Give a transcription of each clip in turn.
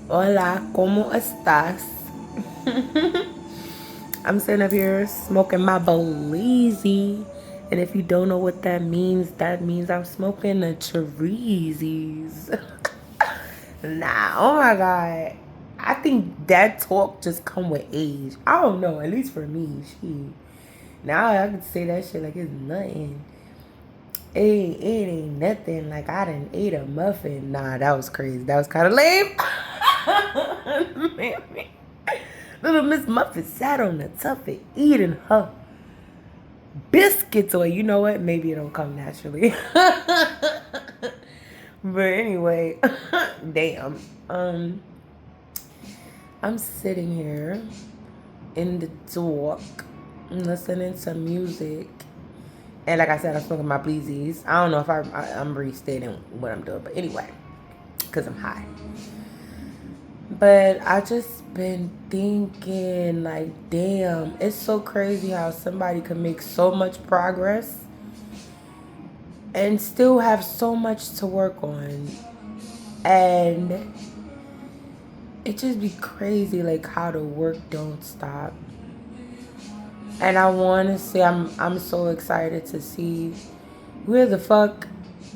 Hola, ¿cómo estás? I'm sitting up here smoking my Belize. And if you don't know what that means I'm smoking the Treezies. Nah, oh my God. I think that talk just come with age. I don't know, at least for me. She. Now I can say that shit like it's nothing. It ain't nothing. Like I done ate a muffin. Nah, that was crazy. That was kind of lame. Little Miss Muffin sat on the tuffet eating her biscuits. Or you know what? Maybe it don't come naturally. But anyway, damn. I'm sitting here in the dark, listening to music. And like I said, I'm smoking my Bleezies. I don't know if I'm restating what I'm doing, but anyway, because I'm high. But I just been thinking, like, damn, it's so crazy how somebody can make so much progress and still have so much to work on. And it just be crazy, like, how the work don't stop. And I want to say I'm so excited to see where the fuck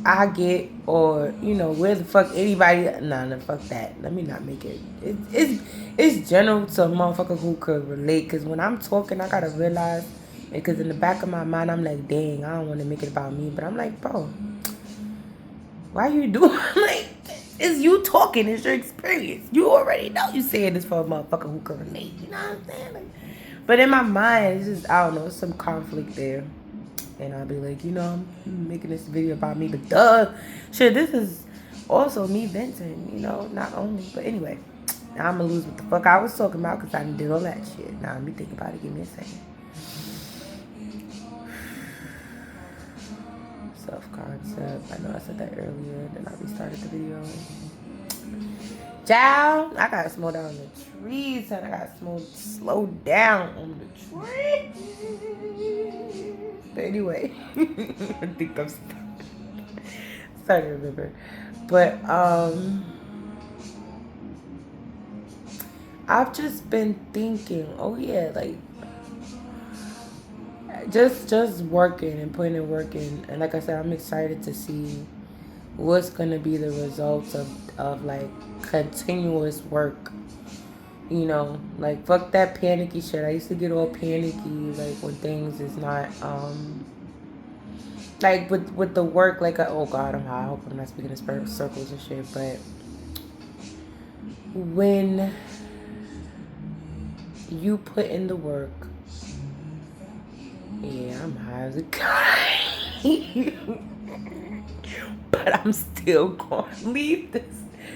I get, or where the fuck anybody. Nah, nah, fuck that. Let me not make it. It's general to a motherfucker who could relate. Cause when I'm talking, I gotta realize, because in the back of my mind, I'm like, dang, I don't want to make it about me. But I'm like, bro, why you doing like? It's you talking. It's your experience. You already know you saying this for a motherfucker who can relate. You know what I'm saying? Like, but in my mind, it's just, I don't know, some conflict there. And I'll be like, I'm making this video about me, but duh. Shit, this is also me venting, not only. But anyway, now I'm gonna lose what the fuck I was talking about because I did all that shit. Now let me think about it. Give me a second. Self-concept. I know I said that earlier. Then I restarted the video. Child, I gotta slow down the trees, and I gotta slow down on the trees. But anyway, I think I'm starting to remember. But I've just been thinking, oh yeah, like just working and putting in work in, and like I said, I'm excited to see what's gonna be the results of like continuous work. Like fuck that panicky shit. I used to get all panicky like when things is not like with the work, like oh god, I'm high. I hope I'm not speaking in circles and shit. But when you put in the work, yeah, I'm high as a kite. But I'm still gonna leave this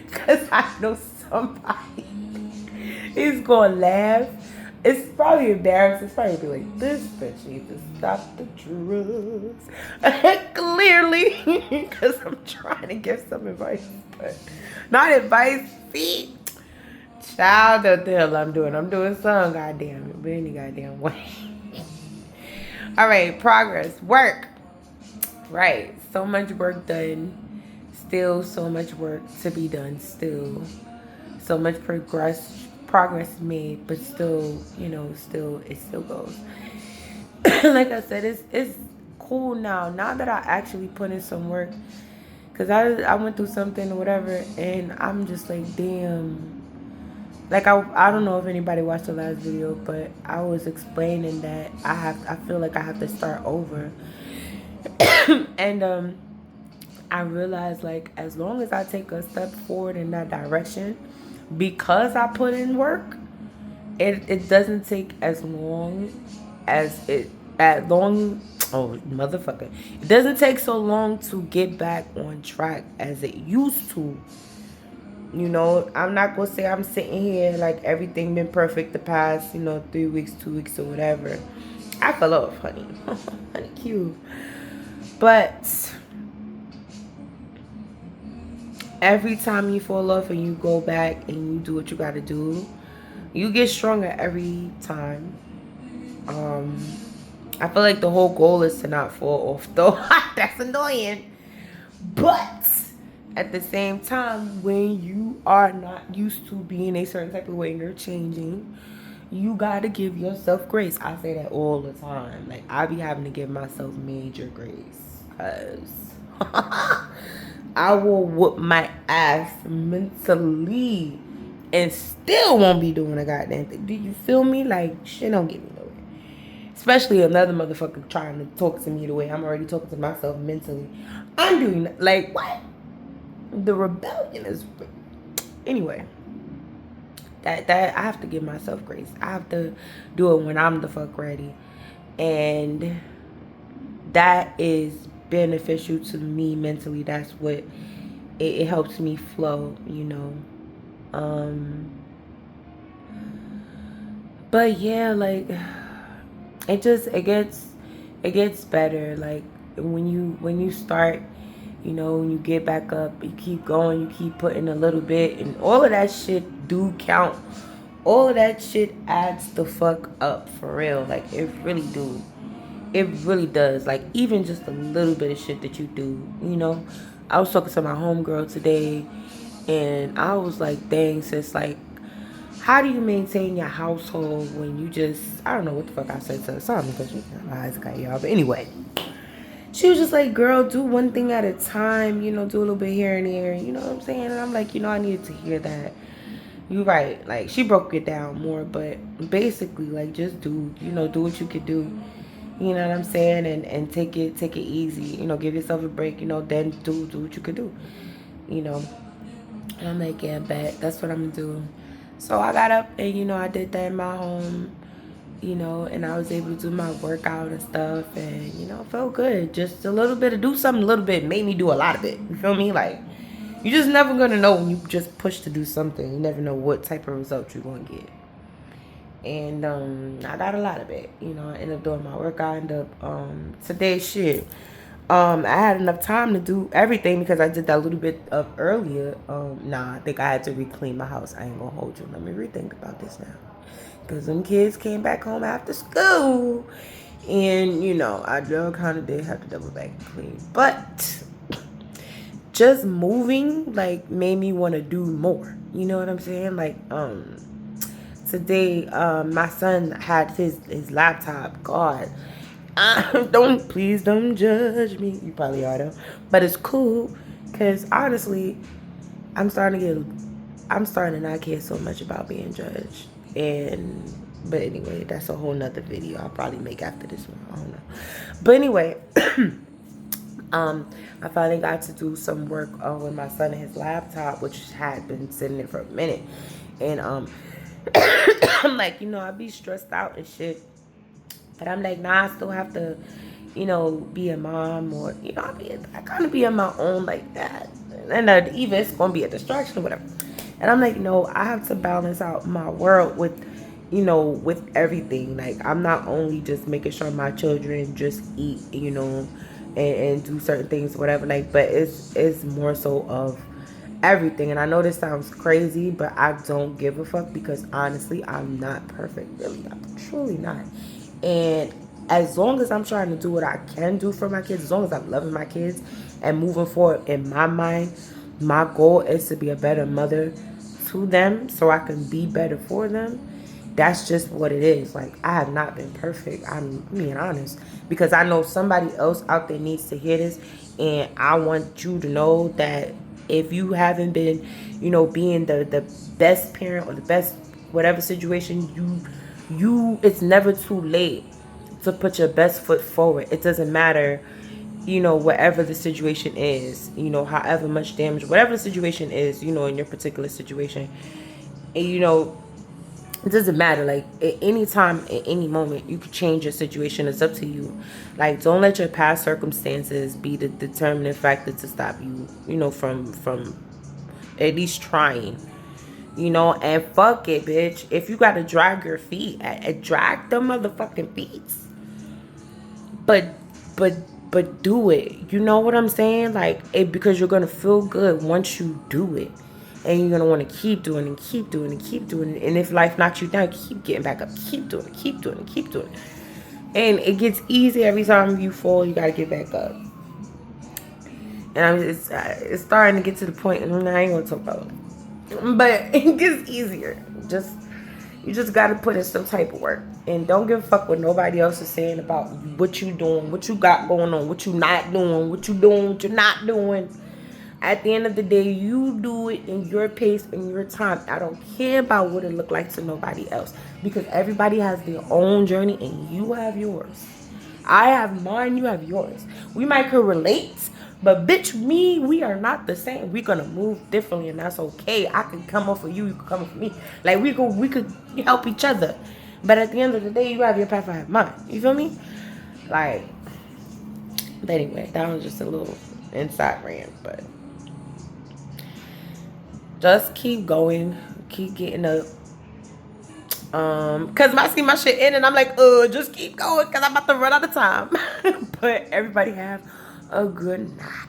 because I know somebody is gonna laugh. It's probably embarrassing. It's probably be like, this bitch needs to stop the drugs. Clearly, because I'm trying to give some advice, but not advice. See, child, what the hell I'm doing? I'm doing some goddamn it, but any goddamn way. All right, progress, work. Right, so much work done. Still so much work to be done. Still so much progress made, but still, still it still goes. Like I said, it's cool now. Now that I actually put in some work, cause I went through something or whatever, and I'm just like, damn. Like I don't know if anybody watched the last video, but I was explaining that I feel like I have to start over, and I realized like as long as I take a step forward in that direction, because I put in work, it doesn't take as long as it at long oh motherfucker. It doesn't take so long to get back on track as it used to. I'm not gonna say I'm sitting here like everything been perfect the past, 3 weeks, 2 weeks or whatever. I fell off, honey. Honey cute. But every time you fall off and you go back and you do what you gotta do, you get stronger every time. I feel like the whole goal is to not fall off though. That's annoying. But at the same time, when you are not used to being a certain type of way and you're changing, you gotta give yourself grace. I say that all the time. Like, I be having to give myself major grace. Because I will whoop my ass mentally and still won't be doing a goddamn thing. Do you feel me? Like, shit don't get me nowhere. Especially another motherfucker trying to talk to me the way I'm already talking to myself mentally. I'm doing, like, what? The rebellion is... Anyway. That I have to give myself grace. I have to do it when I'm the fuck ready. And that is beneficial to me mentally. That's what it helps me flow, you know. But yeah, like it gets better. Like when you start, you know, when you get back up, you keep going, you keep putting a little bit, and all of that shit do count. All of that shit adds the fuck up for real. Like it really do. It really does. Like even just a little bit of shit that you do, you know. I was talking to my homegirl today, and I was like, dang sis, like how do you maintain your household when you just, I don't know what the fuck I said to her, something, because my eyes got y'all. But anyway, she was just like, girl, do one thing at a time, you know, do a little bit here and there, you know what I'm saying? And I'm like, you know, I needed to hear that. You right. Like, she broke it down more, but basically, like, just do, you know, do what you could do. You know what I'm saying? And take it easy. You know, give yourself a break, you know, then do what you could do. You know. And I'm like, yeah, bet. That's what I'm gonna do. So I got up and, you know, I did that in my home, you know, and I was able to do my workout and stuff, and, you know, it felt good. Just a little bit of do something a little bit made me do a lot of it. You feel me? Like, you just never gonna know when you just push to do something. You never know what type of result you're gonna get. And I got a lot of it. You know, I ended up doing my workout. I ended up today shit. I had enough time to do everything because I did that little bit of earlier. I think I had to re-clean my house. I ain't gonna hold you. Let me rethink about this now. Because them kids came back home after school. And, you know, I kind of did have to double back and clean. But just moving, like, made me want to do more. You know what I'm saying? Like, today, my son had his laptop. God. Please don't judge me. You probably are though. But it's cool. Because, honestly, I'm starting to not care so much about being judged. But anyway, that's a whole nother video I'll probably make after this one. I don't know. But anyway, I finally got to do some work with my son and his laptop, which had been sitting there for a minute. And I'm like, you know, I be stressed out and shit. But I'm like, nah, I still have to, you know, be a mom, or, you know, I kind of be on my own like that. And even it's going to be a distraction or whatever. And I'm like, no, I have to balance out my world with, you know, with everything. Like, I'm not only just making sure my children just eat, you know, and do certain things, whatever. Like, but it's more so of everything. And I know this sounds crazy, but I don't give a fuck because honestly, I'm not perfect. Really, I'm truly not. And as long as I'm trying to do what I can do for my kids, as long as I'm loving my kids and moving forward in my mind, my goal is to be a better mother to them so I can be better for them. That's just what it is. Like, I have not been perfect. I'm being honest. Because I know somebody else out there needs to hear this. And I want you to know that if you haven't been, you know, being the best parent or the best whatever situation, it's never too late to put your best foot forward. It doesn't matter, you know, whatever the situation is, you know, however much damage, whatever the situation is, you know, in your particular situation. And, you know, it doesn't matter. Like, at any time, at any moment, you can change your situation. It's up to you. Like, don't let your past circumstances be the determining factor to stop you, you know, from at least trying. You know, and fuck it, bitch. If you gotta drag your feet, drag the motherfucking feet. But do it. You know what I'm saying? Like, because you're gonna feel good once you do it. And you're gonna want to keep doing and keep doing and keep doing it. And if life knocks you down, keep getting back up. Keep doing it, keep doing it, keep doing it. And it gets easy every time you fall, you gotta get back up. And it's starting to get to the point, and I ain't gonna talk about it. But it gets easier. You just gotta put in some type of work. And don't give a fuck what nobody else is saying about what you doing, what you got going on, what you not doing, what you doing, what you're not doing. At the end of the day, you do it in your pace, in your time. I don't care about what it look like to nobody else. Because everybody has their own journey and you have yours. I have mine, you have yours. We might could relate, but bitch, we are not the same. We're gonna move differently, and that's okay. I can come up for you, you can come up for me. Like we could help each other. But at the end of the day, you have your path, I have mine. You feel me? Like, but anyway, that was just a little inside rant, but just keep going, keep getting up. Cause I see my shit in and I'm like, just keep going, cause I'm about to run out of time. But everybody have a good night.